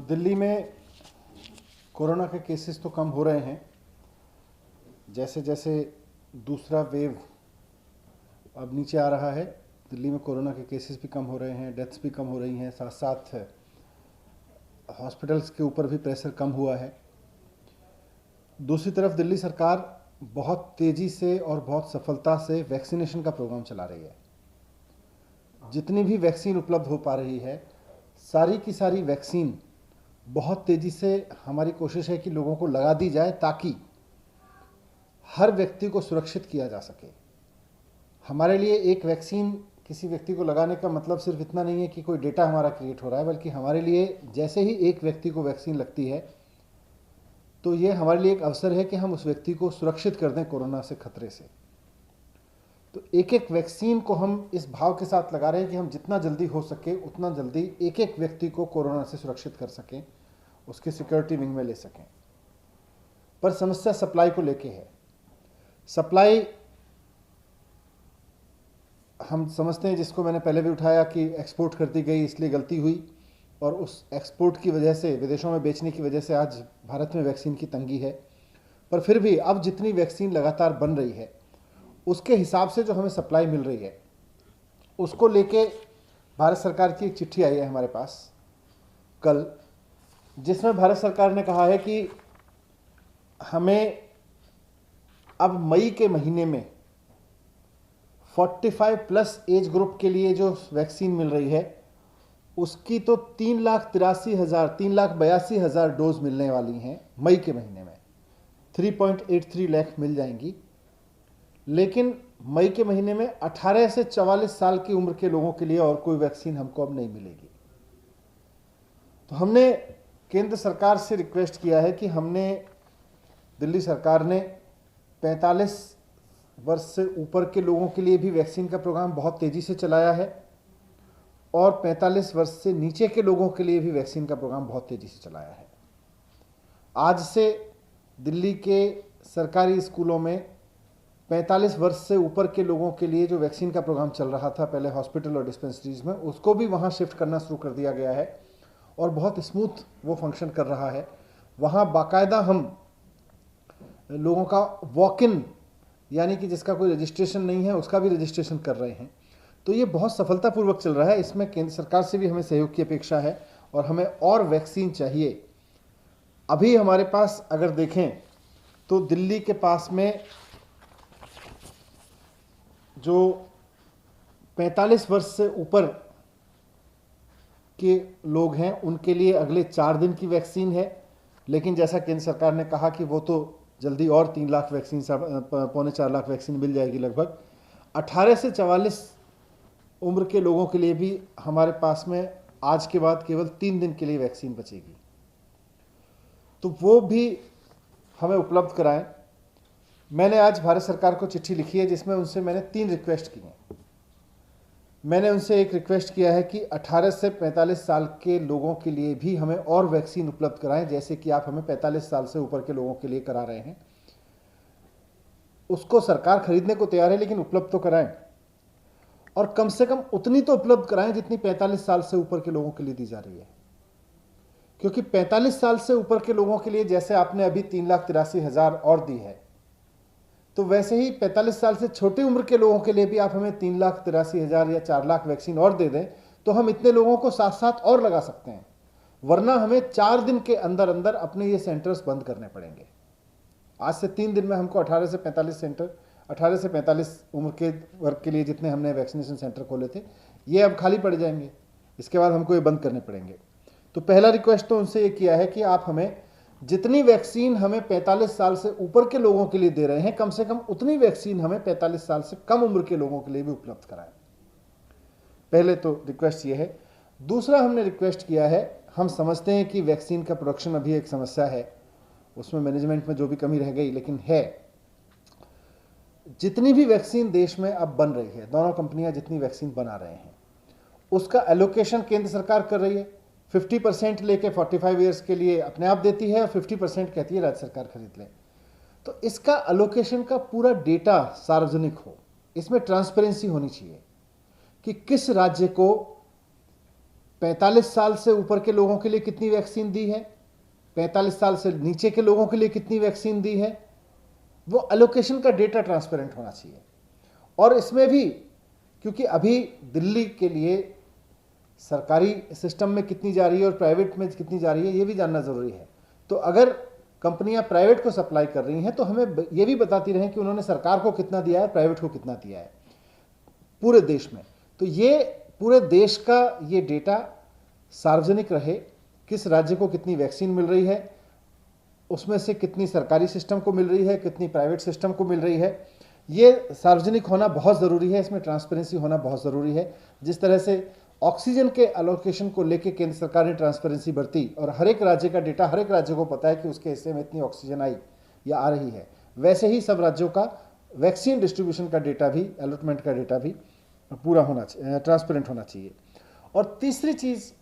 दिल्ली में कोरोना के केसेस तो कम हो रहे हैं। जैसे जैसे दूसरा वेव अब नीचे आ रहा है, दिल्ली में कोरोना के केसेस भी कम हो रहे हैं, डेथ्स भी कम हो रही हैं, साथ साथ हॉस्पिटल्स के ऊपर भी प्रेशर कम हुआ है। दूसरी तरफ दिल्ली सरकार बहुत तेज़ी से और बहुत सफलता से वैक्सीनेशन का प्रोग्राम चला रही है। जितनी भी वैक्सीन उपलब्ध हो पा रही है, सारी की सारी वैक्सीन बहुत तेज़ी से हमारी कोशिश है कि लोगों को लगा दी जाए ताकि हर व्यक्ति को सुरक्षित किया जा सके। हमारे लिए एक वैक्सीन किसी व्यक्ति को लगाने का मतलब सिर्फ इतना नहीं है कि कोई डेटा हमारा क्रिएट हो रहा है, बल्कि हमारे लिए जैसे ही एक व्यक्ति को वैक्सीन लगती है तो ये हमारे लिए एक अवसर है कि हम उस व्यक्ति को सुरक्षित कर दें कोरोना से खतरे से। तो एक एक वैक्सीन को हम इस भाव के साथ लगा रहे हैं कि हम जितना जल्दी हो सके उतना जल्दी एक एक व्यक्ति को कोरोना से सुरक्षित कर सकें, उसकी सिक्योरिटी विंग में ले सकें। पर समस्या सप्लाई को लेके है। सप्लाई हम समझते हैं, जिसको मैंने पहले भी उठाया, कि एक्सपोर्ट कर दी गई इसलिए गलती हुई, और उस एक्सपोर्ट की वजह से, विदेशों में बेचने की वजह से आज भारत में वैक्सीन की तंगी है। पर फिर भी अब जितनी वैक्सीन लगातार बन रही है उसके हिसाब से जो हमें सप्लाई मिल रही है, उसको लेके भारत सरकार की एक चिट्ठी आई है हमारे पास कल, जिसमें भारत सरकार ने कहा है कि हमें अब मई के महीने में 45+ एज ग्रुप के लिए जो वैक्सीन मिल रही है उसकी तो 3,82,000 डोज मिलने वाली हैं मई के महीने में। 3.83 लाख मिल जाएंगी। लेकिन मई के महीने में 18 से 44 साल की उम्र के लोगों के लिए और कोई वैक्सीन हमको अब नहीं मिलेगी। तो हमने केंद्र सरकार से रिक्वेस्ट किया है कि दिल्ली सरकार ने 45 वर्ष से ऊपर के लोगों के लिए भी वैक्सीन का प्रोग्राम बहुत तेज़ी से चलाया है, और 45 वर्ष से नीचे के लोगों के लिए भी वैक्सीन का प्रोग्राम बहुत तेज़ी से चलाया है। आज से दिल्ली के सरकारी स्कूलों में 45 वर्ष से ऊपर के लोगों के लिए जो वैक्सीन का प्रोग्राम चल रहा था पहले हॉस्पिटल और डिस्पेंसरीज में, उसको भी वहाँ शिफ्ट करना शुरू कर दिया गया है और बहुत स्मूथ वो फंक्शन कर रहा है। वहाँ बाकायदा हम लोगों का वॉक इन, यानी कि जिसका कोई रजिस्ट्रेशन नहीं है उसका भी रजिस्ट्रेशन कर रहे हैं। तो ये बहुत सफलतापूर्वक चल रहा है। इसमें केंद्र सरकार से भी हमें सहयोग की अपेक्षा है और हमें और वैक्सीन चाहिए। अभी हमारे पास अगर देखें तो दिल्ली के पास में जो 45 वर्ष से ऊपर के लोग हैं उनके लिए अगले 4 दिन की वैक्सीन है, लेकिन जैसा केंद्र सरकार ने कहा कि वो तो जल्दी और 3 लाख वैक्सीन, 3.25 लाख वैक्सीन मिल जाएगी लगभग। 18 से 44 उम्र के लोगों के लिए भी हमारे पास में आज के बाद केवल 3 दिन के लिए वैक्सीन बचेगी, तो वो भी हमें उपलब्ध कराएं। मैंने आज भारत सरकार को चिट्ठी लिखी है जिसमें उनसे मैंने 3 रिक्वेस्ट की हैं। मैंने उनसे एक रिक्वेस्ट किया है कि 18 से 45 साल के लोगों के लिए भी हमें और वैक्सीन उपलब्ध कराएं, जैसे कि आप हमें 45 साल से ऊपर के लोगों के लिए करा रहे हैं। उसको सरकार खरीदने को तैयार है, लेकिन उपलब्ध तो कराएं, और कम से कम उतनी तो उपलब्ध कराएं जितनी 45 साल से ऊपर के लोगों के लिए दी जा रही है। क्योंकि 45 साल से ऊपर के लोगों के लिए जैसे आपने अभी 3,83,000 और दी है, तो वैसे ही 45 साल से छोटी उम्र के लोगों के लिए भी आप हमें 3,83,000 या 4 लाख वैक्सीन और दे दें तो हम इतने लोगों को साथ साथ और लगा सकते हैं। वरना हमें 4 दिन के अंदर अंदर अपने ये सेंटर्स बंद करने पड़ेंगे। आज से 3 दिन में हमको 18 से 45 सेंटर, 18 से 45 उम्र के वर्ग के लिए जितने हमने वैक्सीनेशन सेंटर खोले थे, ये अब खाली पड़ जाएंगे। इसके बाद हमको ये बंद करने पड़ेंगे। तो पहला रिक्वेस्ट तो उनसे ये किया है कि आप हमें जितनी वैक्सीन हमें 45 साल से ऊपर के लोगों के लिए दे रहे हैं, कम से कम उतनी वैक्सीन हमें 45 साल से कम उम्र के लोगों के लिए भी उपलब्ध कराएं। पहले तो रिक्वेस्ट ये है। दूसरा हमने रिक्वेस्ट किया है, हम समझते हैं कि वैक्सीन का प्रोडक्शन अभी एक समस्या है, उसमें मैनेजमेंट में जो भी कमी रह गई, लेकिन है। जितनी भी वैक्सीन देश में अब बन रही है, दोनों कंपनियां जितनी वैक्सीन बना रहे हैं, उसका एलोकेशन केंद्र सरकार कर रही है। 50% लेके 45 ईयर्स के लिए अपने आप देती है और 50% कहती है राज्य सरकार खरीद ले। तो इसका एलोकेशन का पूरा डेटा सार्वजनिक हो, इसमें ट्रांसपेरेंसी होनी चाहिए कि किस राज्य को 45 साल से ऊपर के लोगों के लिए कितनी वैक्सीन दी है, 45 साल से नीचे के लोगों के लिए कितनी वैक्सीन दी है, वो एलोकेशन का डेटा ट्रांसपेरेंट होना चाहिए। और इसमें भी क्योंकि अभी दिल्ली के लिए सरकारी सिस्टम में कितनी जा रही है और प्राइवेट में कितनी जा रही है, ये भी जानना ज़रूरी है। तो अगर कंपनियां प्राइवेट को सप्लाई कर रही हैं तो हमें ये भी बताती रहें कि उन्होंने सरकार को कितना दिया है, प्राइवेट को कितना दिया है पूरे देश में। तो ये पूरे देश का ये डेटा सार्वजनिक रहे, किस राज्य को कितनी वैक्सीन मिल रही है, उसमें से कितनी सरकारी सिस्टम को मिल रही है, कितनी प्राइवेट सिस्टम को मिल रही है, ये सार्वजनिक होना बहुत ज़रूरी है। इसमें ट्रांसपेरेंसी होना बहुत ज़रूरी है। जिस तरह से ऑक्सीजन के एलोकेशन को लेकर केंद्र सरकार ने ट्रांसपेरेंसी बरती और हर एक राज्य का डेटा हर एक राज्य को पता है कि उसके हिस्से में इतनी ऑक्सीजन आई या आ रही है, वैसे ही सब राज्यों का वैक्सीन डिस्ट्रीब्यूशन का डेटा भी, अलॉटमेंट का डेटा भी पूरा होना चाहिए, ट्रांसपेरेंट होना चाहिए। और तीसरी चीज़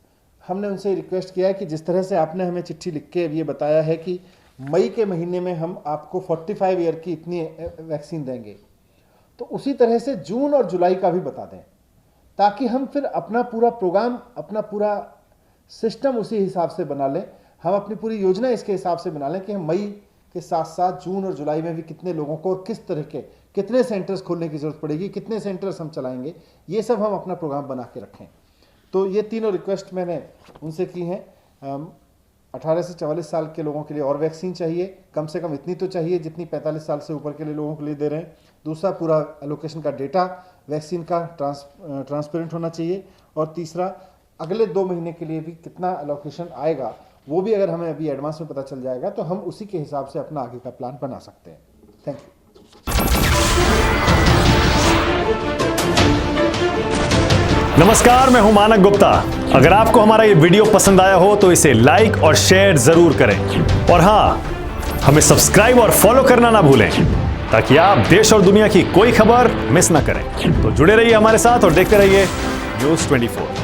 हमने उनसे रिक्वेस्ट किया है कि जिस तरह से आपने हमें चिट्ठी लिख के ये बताया है कि मई के महीने में हम आपको 45 ईयर की इतनी वैक्सीन देंगे, तो उसी तरह से जून और जुलाई का भी बता दें, ताकि हम फिर अपना पूरा प्रोग्राम, अपना पूरा सिस्टम उसी हिसाब से बना लें, हम अपनी पूरी योजना इसके हिसाब से बना लें कि हम मई के साथ साथ जून और जुलाई में भी कितने लोगों को और किस तरह के कितने सेंटर्स खोलने की ज़रूरत पड़ेगी, कितने सेंटर्स हम चलाएंगे, ये सब हम अपना प्रोग्राम बना के रखें। तो ये तीनों रिक्वेस्ट मैंने उनसे की हैं। 18 से 44 साल के लोगों के लिए और वैक्सीन चाहिए, कम से कम इतनी तो चाहिए जितनी 45 साल से ऊपर के लिए लोगों के लिए दे रहे हैं। दूसरा, पूरा एलोकेशन का डेटा वैक्सीन का ट्रांसपेरेंट होना चाहिए। और तीसरा, अगले 2 महीने के लिए भी कितना एलोकेशन आएगा वो भी अगर हमें अभी एडवांस में पता चल जाएगा तो हम उसी के हिसाब से अपना आगे का प्लान बना सकते हैं। Thank you. नमस्कार, मैं हूं मानक गुप्ता। अगर आपको हमारा ये वीडियो पसंद आया हो तो इसे लाइक और शेयर जरूर करें, और हां, हमें सब्सक्राइब और फॉलो करना ना भूलें ताकि आप देश और दुनिया की कोई खबर मिस ना करें। तो जुड़े रहिए हमारे साथ और देखते रहिए न्यूज़ 24।